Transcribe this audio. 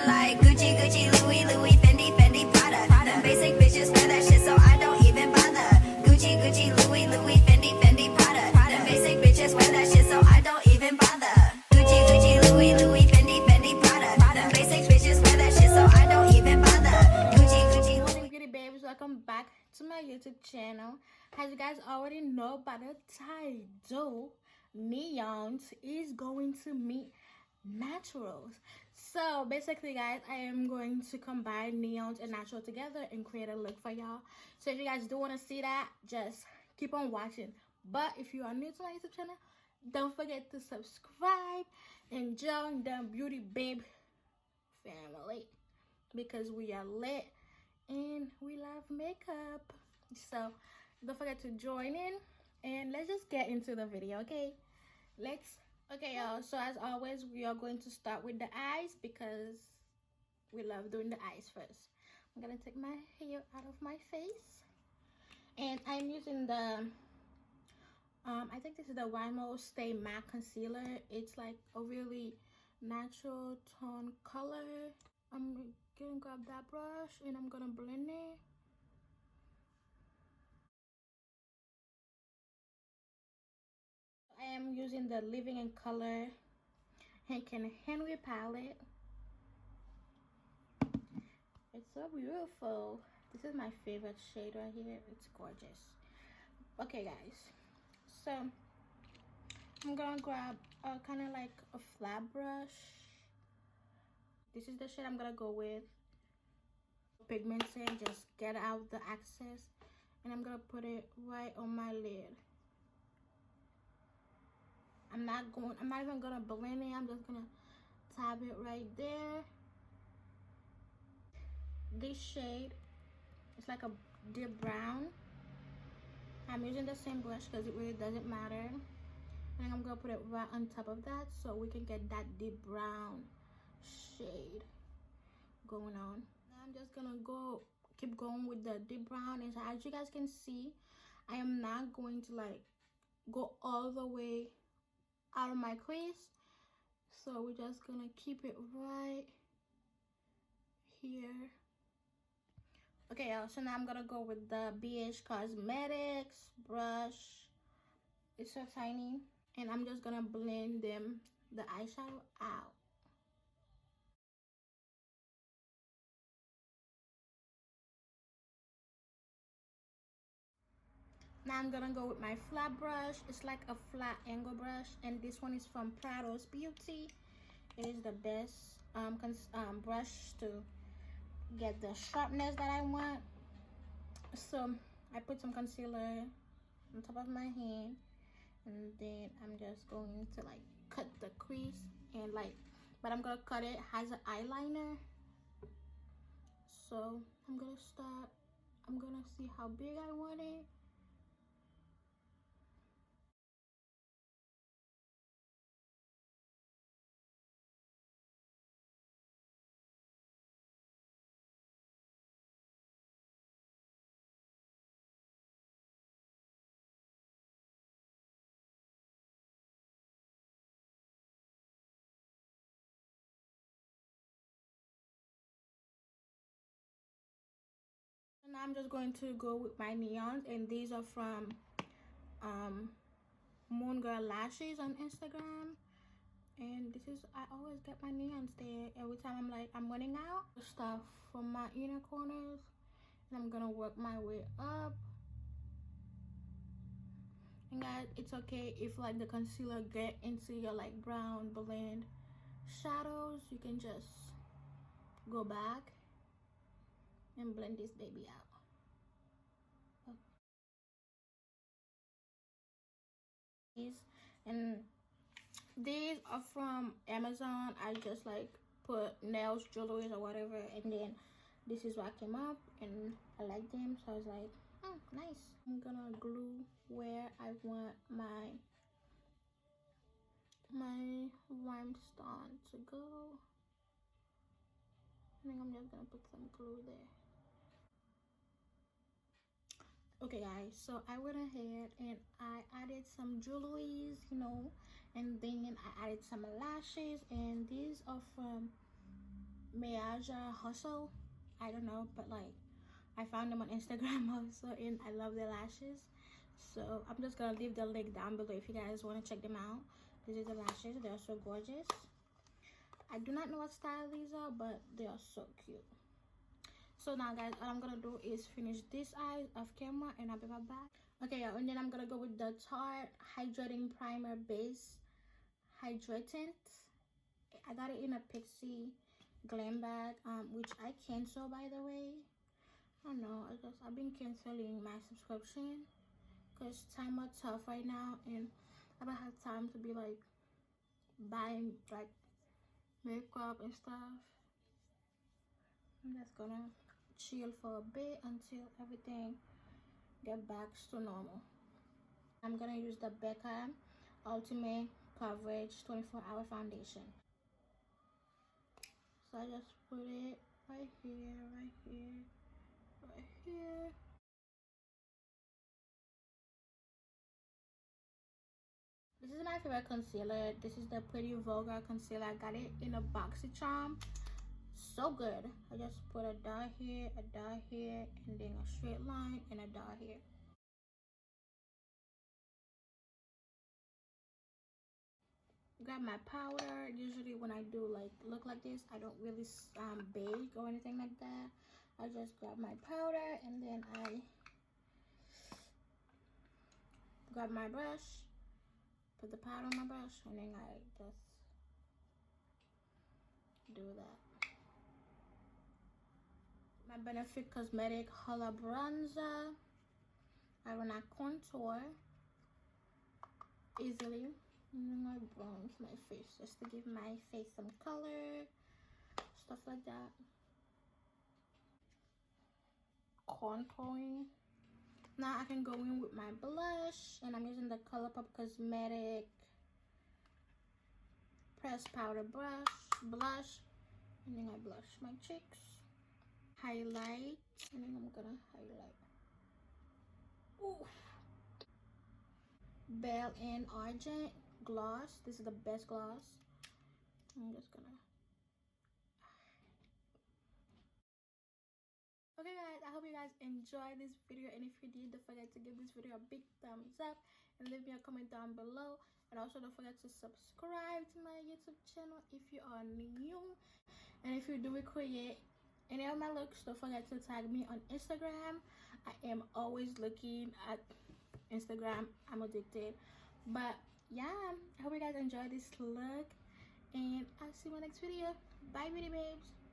like Gucci, Gucci, Louis, Louis, Fendi, Fendi, Prada. The basic bitches wear that shit, so I don't even bother. Gucci, Gucci, Louis, Louis, Fendi, Fendi, Prada. The basic bitches wear that shit, so I don't even bother. Gucci, Gucci, Louis, Louis, Fendi, Fendi, Prada. The basic bitches wear that shit, so I don't even bother. Gucci, Gucci. Good morning, beauty babes. Welcome back to my YouTube channel. As you guys already know by the title, Neons is going to meet naturals. So basically, guys, I am going to combine neons and natural together and create a look for y'all. So if you guys do want to see that, just keep on watching. But if you are new to my YouTube channel, don't forget to subscribe and join the beauty babe family, because we are lit and we love makeup. So don't forget to join in, and let's just get into the video. Okay, y'all, so as always, we are going to start with the eyes because we love doing the eyes first. I'm gonna take my hair out of my face, and I'm using the I think this is the Wymo Stay Matte Concealer. It's like a really natural tone color. I'm gonna grab that brush and I'm gonna blend it. I am using the Living in Color Hank and Henry palette. It's so beautiful. This is my favorite shade right here. It's gorgeous. Okay, guys, so I'm gonna grab a kind of like a flat brush. This is the shade I'm gonna go with. Pigmented, just get out the excess, and I'm gonna put it right on my lid. I'm not even gonna blend it. I'm just gonna tap it right there. This shade is like a deep brown. I'm using the same brush because it really doesn't matter, and I'm gonna put it right on top of that so we can get that deep brown shade going on. Now I'm just gonna keep going with the deep brown, and so as you guys can see, I am not going to like go all the way out of my crease, so we're just gonna keep it right here. Okay, y'all, so now I'm gonna go with the BH Cosmetics brush. It's so tiny, and I'm just gonna blend the eyeshadow out. Now I'm gonna go with my flat brush. It's like a flat angle brush, and this one is from Prado's Beauty. It is the best brush to get the sharpness that I want. So I put some concealer on top of my hand, and then I'm just going to like cut the crease, and like, but I'm gonna cut it as an eyeliner. So I'm gonna see how big I want it. And now I'm just going to go with my neons, and these are from Moon Girl Lashes on Instagram. And this is, I always get my neons there every time I'm like I'm running out of stuff from my inner corners, and I'm gonna work my way up. And guys, it's okay if like the concealer get into your like brown blend shadows. You can just go back and blend this baby out. And these are from Amazon. I just like put nails, jewelry, or whatever, and then this is what came up, and I like them, so I was like, oh, nice. I'm gonna glue where I want my rhinestone to go. I think I'm just gonna put some glue there. Okay, guys, so I went ahead and I added some jewelries, you know, and then I added some lashes, and these are from Meaja Hustle. I don't know, but like I found them on Instagram also, and I love their lashes. So I'm just gonna leave the link down below if you guys want to check them out. These are the lashes. They're so gorgeous. I do not know what style these are, but they are so cute. So now guys, all I'm gonna do is finish this eye off camera, and I'll be right back. Okay, yeah, and then I'm gonna go with the Tarte Hydrating Primer Base Hydratant. I got it in a Pixie glam bag, which I cancel, by the way. I don't know, I've been canceling my subscription because time are tough right now, and I don't have time to be like buying like makeup and stuff. I'm just gonna chill for a bit until everything get back to normal. I'm gonna use the Becca Ultimate Coverage 24-Hour Foundation. So I just put it right here, right here, right here. This is my favorite concealer. This is the Pretty Vulgar concealer. I got it in a BoxyCharm. So good. I just put a dot here, and then a straight line and a dot here. Got my powder. Usually when I do like look like this, I don't really bake or anything like that. I just grab my powder, and then I grab my brush, put the powder on my brush, and then I just do that. My Benefit Cosmetic Holla Bronzer. I will not contour easily. And then I bronze my face just to give my face some color, stuff like that. Contouring. Now I can go in with my blush, and I'm using the ColourPop Cosmetic Pressed Powder blush, and then I blush my cheeks. Highlight, and then I'm gonna highlight. Ooh. Belle and Argent gloss. This is the best gloss. I'm just gonna. Okay guys, I hope you guys enjoyed this video, and if you did, don't forget to give this video a big thumbs up and leave me a comment down below, and also don't forget to subscribe to my YouTube channel if you are new, and if you do recreate any of my looks, don't forget to tag me on Instagram. I am always looking at Instagram. I'm addicted. But yeah, I hope you guys enjoyed this look, and I'll see you in my next video. Bye beauty babes.